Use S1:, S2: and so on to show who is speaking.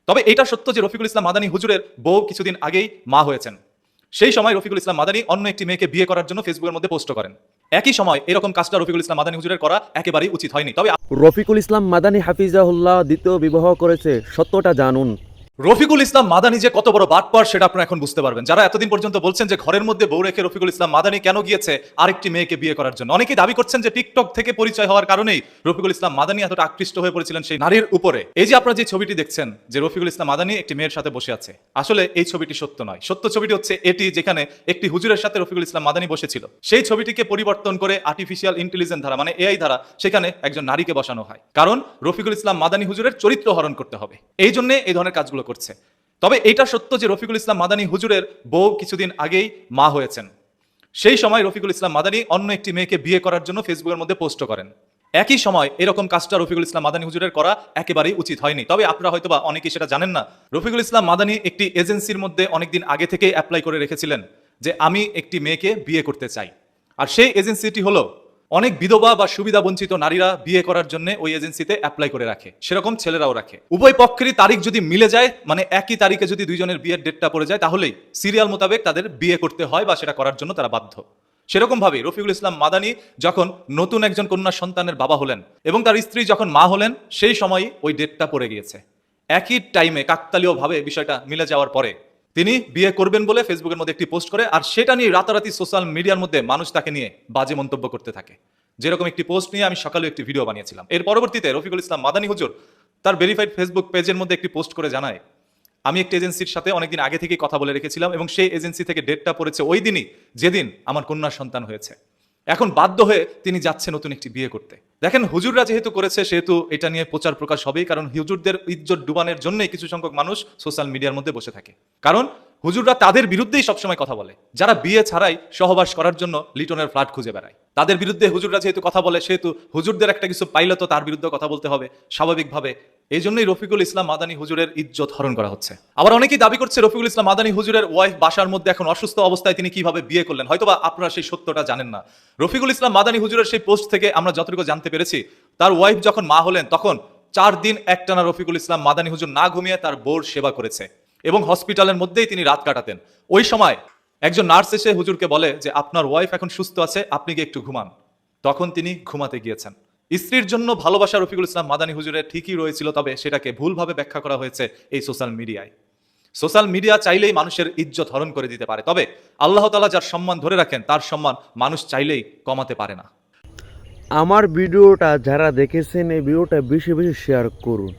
S1: তবে এটা সত্য যে রফিকুল ইসলাম মাদানী হুজুরের বউ কিছুদিন আগেই মা হয়েছেন। সেই সময় রফিকুল ইসলাম মাদানী অন্য একটি মেয়েকে বিয়ে করার জন্য ফেসবুকের মধ্যে পোস্ট করেন। একই সময় এরকম কাজটা রফিকুল ইসলাম মাদানী হুজুরের করা একেবারেই উচিত হয়নি। তবে
S2: রফিকুল ইসলাম মাদানী হাফিজাহুল্লাহ দ্বিতীয় বিবাহ করেছে, সত্যটা জানুন।
S1: রফিকুল ইসলাম মাদানী যে কত বড় বাটপার সেটা আপনারা এখন বুঝতে পারবেন। যারা এতদিন পর্যন্ত বলছেন যে ঘরের মধ্যে বউ রেখে রফিকুল ইসলাম মাদানী কেন গিয়েছে আরেকটি মেয়েকে বিয়ে করার জন্য, অনেকেই দাবি করছেন যে টিকটক থেকে পরিচয় হওয়ার কারণেই রফিকুল ইসলাম মাদানী এতটা আকৃষ্ট হয়ে পড়েছিলেন সেই নারীর উপরে। এই যে আপনারা যে ছবিটি দেখছেন যে রফিকুল ইসলাম মাদানী একটি মেয়ের সাথে বসে আছে, আসলে এই ছবিটি সত্য নয়। সত্য ছবিটি হচ্ছে এটি, যেখানে একটি হুজুরের সাথে রফিকুল ইসলাম মাদানী বসেছিল। সেই ছবিটিকে পরিবর্তন করে আর্টিফিশিয়াল ইন্টেলিজেন্স ধারা মানে এআই ধারা সেখানে একজন নারীকে বসানো হয়, কারণ রফিকুল ইসলাম মাদানী হুজুরের চরিত্র হরণ করতে হবে, এই জন্য এই ধরনের কাজগুলো করছে। তবে এটা সত্য যে রফিকুল ইসলাম মাদানী হুজুরের বউ কিছুদিন আগেই মা হয়েছেন। সেই সময় রফিকুল ইসলাম মাদানী অন্য একটি মেয়েকে বিয়ে করার জন্য ফেসবুকের মধ্যে পোস্ট করেন। একই সময় এরকম কাজটা রফিকুল ইসলাম মাদানী হুজুরের করা একেবারেই উচিত হয়নি। তবে আপনারা হয়তোবা অনেকেই সেটা জানেন না, রফিকুল ইসলাম মাদানী একটি এজেন্সির মধ্যে অনেকদিন আগে থেকেই অ্যাপ্লাই করে রেখেছিলেন যে আমি একটি মেয়েকে বিয়ে করতে চাই। আর সেই এজেন্সিটি হলো অনেক বিধবা বা সুবিধা বঞ্চিত নারীরা বিয়ে করার জন্য ওই এজেন্সিতে অ্যাপ্লাই করে রাখে, সেরকম ছেলেরাও রাখে। উভয় পক্ষেরই তারিখ যদি মিলে যায়, মানে একই তারিখে যদি দুইজনের বিয়ের ডেটটা পড়ে যায়, তাহলেই সিরিয়াল মোতাবেক তাদের বিয়ে করতে হয় বা সেটা করার জন্য তারা বাধ্য। সেরকম ভাবে রফিকুল ইসলাম মাদানী যখন নতুন একজন কন্যা সন্তানের বাবা হলেন এবং তার স্ত্রী যখন মা হলেন, সেই সময়ই ওই ডেটটা পড়ে গিয়েছে। একই টাইমে কাকতালীয় ভাবে বিষয়টা মিলে যাওয়ার পরে তিনি বিয়ে করবেন বলে ফেসবুকের মধ্যে একটি পোস্ট করে, আর সেটা নিয়ে রাতারাতি সোশ্যাল মিডিয়ার মধ্যে মানুষ তাকে নিয়ে বাজে মন্তব্য করতে থাকে। যেরকম একটি পোস্ট নিয়ে আমি সকালে একটি ভিডিও বানিয়েছিলাম। এর পরবর্তীতে রফিকুল ইসলাম মাদানী হুজুর তার ভেরিফাইড ফেসবুক পেজের মধ্যে একটি পোস্ট করে জানায়, আমি একটি এজেন্সির সাথে অনেকদিন আগে থেকেই কথা বলে রেখেছিলাম এবং সেই এজেন্সি থেকে ডেটটা পড়েছে ওই দিনই যেদিন আমার কন্যা সন্তান হয়েছে। এখন বাধ্য হয়ে তিনি যাচ্ছে নতুন একটি বিয়ে করতে। দেখেন, হুজুররা যেহেতু করেছে সেহেতু এটা নিয়ে প্রচার প্রকাশ হবেই, কারণ হুজুরদের ইজ্জত ডুবানোর জন্যই কিছু সংখ্যক মানুষ সোশ্যাল মিডিয়ার মধ্যে বসে থাকে। কারণ হুজুররা তাদের বিরুদ্ধেই সবসময় কথা বলে, যারা বিয়ে ছাড়াই সহবাস করার জন্য লিটনের ফ্ল্যাট খুঁজে বেড়ায়। তাদের বিরুদ্ধে হুজুররা যেহেতু কথা বলে, সেহেতু হুজুরদের একটা কিছু পাইলে তো তার বিরুদ্ধে কথা বলতে হবে স্বাভাবিকভাবে। এই জন্যই রফিকুল ইসলাম মাদানী হুজুরের ইজ্জত হরণ করা হচ্ছে। আবার অনেকেই দাবি করছে রফিকুল ইসলাম মাদানী হুজুরের ওয়াইফ বাসার মধ্যে এখন অসুস্থ অবস্থায়, তিনি কিভাবে বিয়ে করলেন। হয়তোবা আপনারা সেই সত্যটা জানেন না। রফিকুল ইসলাম মাদানী হুজুরের সেই পোস্ট থেকে আমরা যতটুকু জানতে পেরেছি, তার ওয়াইফ যখন মা হলেন তখন 4 দিন একটানা রফিকুল ইসলাম মাদানী হুজুর না ঘুমিয়ে তার বউর সেবা করেছে এবং হসপিটালের মধ্যেই তিনি রাত কাটাতেন। ওই সময় একজন নার্স এসে হুজুরকে বলে যে আপনার ওয়াইফ এখন সুস্থ আছে, আপনি গিয়ে একটু ঘুমান। তখন তিনি ঘুমাতে গিয়েছেন। স্ত্রীর জন্য ভালোবাসা রফিকুল ইসলাম মাদানী হুজুরের ঠিকই রয়েছিল, তবে সেটাকে ভুলভাবে ব্যাখ্যা করা হয়েছে এই সোশ্যাল মিডিয়ায়। সোশ্যাল মিডিয়া চাইলেই মানুষের ইজ্জত হরণ করে দিতে পারে, তবে আল্লাহ তাআলা যার সম্মান ধরে রাখেন তার সম্মান মানুষ চাইলেই কমাতে পারে না।
S2: আমার ভিডিওটা যারা দেখেছেন এই ভিডিওটা বেশি বেশি শেয়ার করুন।